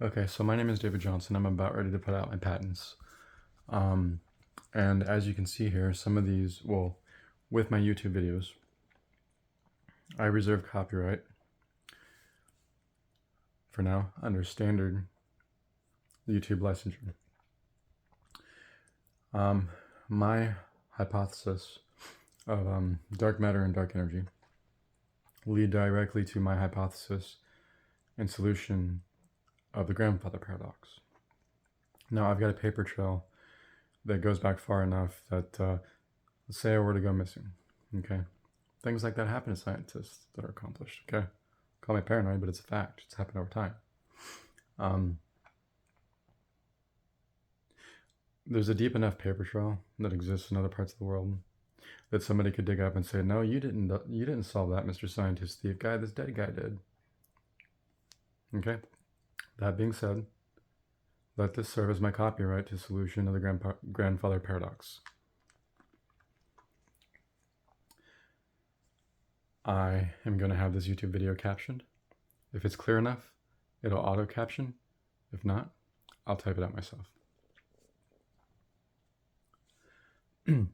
Okay, so my name is David Johnson. I'm about ready to put out my patents. And as you can see here, some of these, well, with my YouTube videos, I reserve copyright for now under standard YouTube licensure. My hypothesis of dark matter and dark energy lead directly to my hypothesis and solution of the grandfather paradox. Now I've got a paper trail that goes back far enough that let's say I were to go missing, okay? Things like that happen to scientists that are accomplished, okay? Call me paranoid, but it's a fact. It's happened over time. There's a deep enough paper trail that exists in other parts of the world that somebody could dig up and say, no, you didn't solve that, Mr. Scientist Thief guy. This dead guy did. Okay? That being said, let this serve as my copyright to solution of the grandfather paradox. I am going to have this YouTube video captioned. If it's clear enough, it'll auto-caption. If not, I'll type it out myself.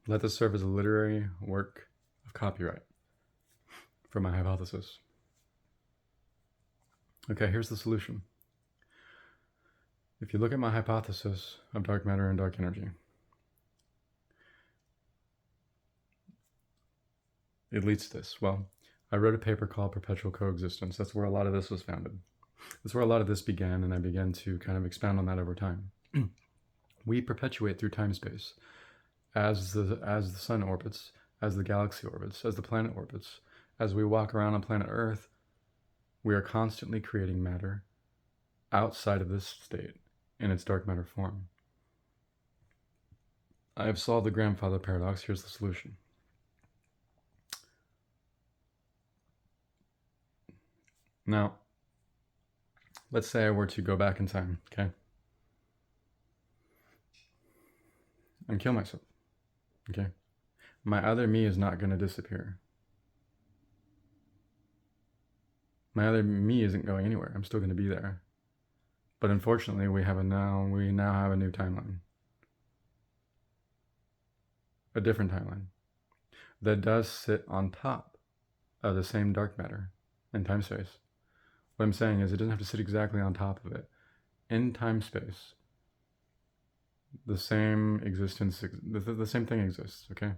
Let this serve as a literary work of copyright for my hypothesis. Okay, here's the solution. If you look at my hypothesis of dark matter and dark energy, it leads to this. Well, I wrote a paper called Perpetual Coexistence. That's where a lot of this was founded. That's where a lot of this began, and I began to kind of expound on that over time. We perpetuate through time-space. As the sun orbits, as the galaxy orbits, as the planet orbits, as we walk around on planet Earth, we are constantly creating matter outside of this state in its dark matter form. I have solved the grandfather paradox. Here's the solution. Now, let's say I were to go back in time, okay? And kill myself. Okay, my other me is not going to disappear. My other me isn't going anywhere. I'm still going to be there. But unfortunately, we now have a new timeline. A different timeline that does sit on top of the same dark matter in time-space. What I'm saying is it doesn't have to sit exactly on top of it. In time-space, the same existence, the same thing exists, okay?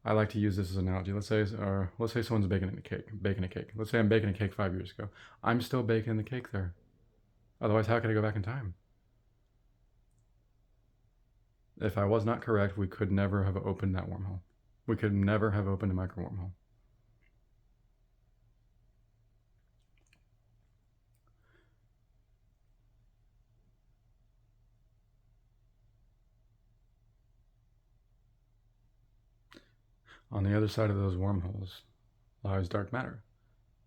I like to use this as an analogy. Let's say someone's baking a cake. Let's say I'm baking a cake 5 years ago. I'm still baking the cake there. Otherwise, how could I go back in time? If I was not correct, we could never have opened that wormhole. We could never have opened a micro wormhole. On the other side of those wormholes lies dark matter.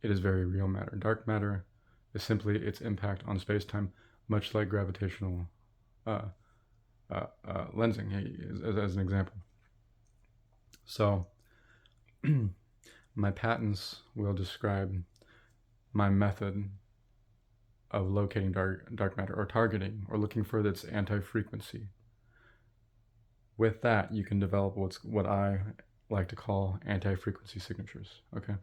It is very real matter. Dark matter is simply its impact on space-time, much like gravitational lensing, as an example. So, my patents will describe my method of locating dark matter, or targeting, or looking for its anti-friquency. With that, you can develop what I like to call anti-friquency signatures, okay?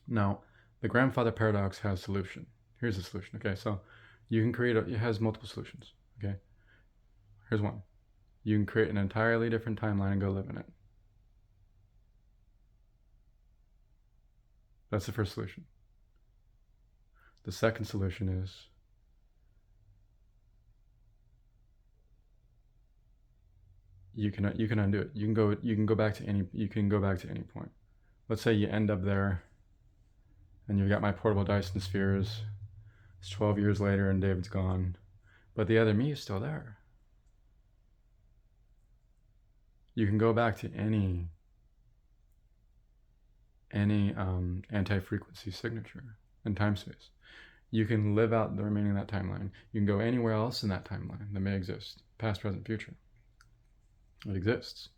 Now, the grandfather paradox has a solution. Here's the solution, okay? So you can create, it has multiple solutions, okay? Here's one. You can create an entirely different timeline and go live in it. That's the first solution. The second solution is you can undo it. You can go back to any point. Let's say you end up there and you've got my portable Dyson spheres. It's 12 years later and David's gone, but the other me is still there. You can go back to any anti-frequency signature in time-space. You can live out the remaining of that timeline. You can go anywhere else in that timeline that may exist, past, present, future. It exists.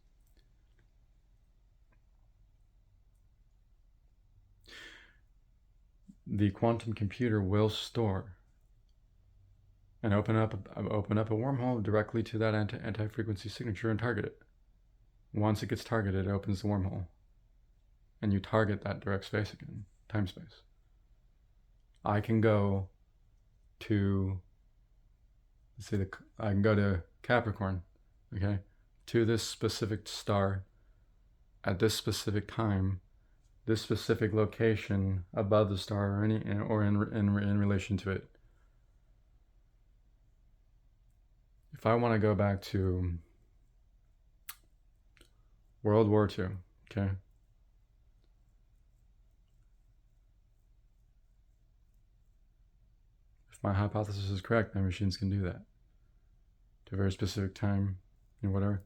The quantum computer will store and open up a wormhole directly to that anti-frequency signature and target it. Once it gets targeted, it opens the wormhole, and you target that direct space again, time space. I can go to, let's say I can go to Capricorn, okay, to this specific star at this specific time, this specific location above the star, or in relation to it. If I want to go back to World War II, okay, if my hypothesis is correct, my machines can do that to a very specific time and whatever.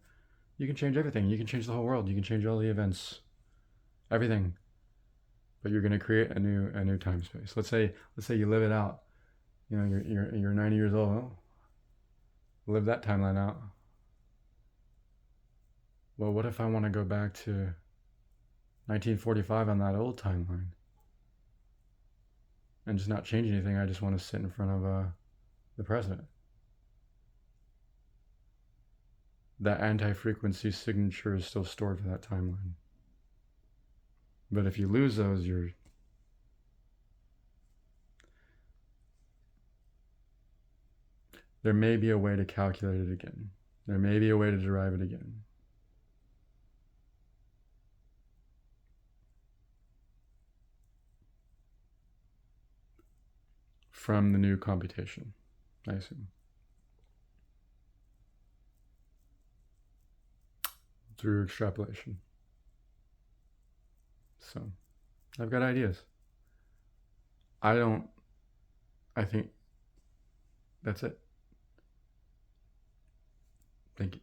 You can change everything. You can change the whole world. You can change all the events, everything. But you're going to create a new time space. Let's say you live it out. You know, you're 90 years old. Well, live that timeline out. Well, what if I want to go back to 1945 on that old timeline and just not change anything? I just want to sit in front of the president. That anti-frequency signature is still stored for that timeline. But if you lose those, there may be a way to calculate it again. There may be a way to derive it again. From the new computation, I assume. Through extrapolation. So, I've got ideas. I think that's it. Thank you.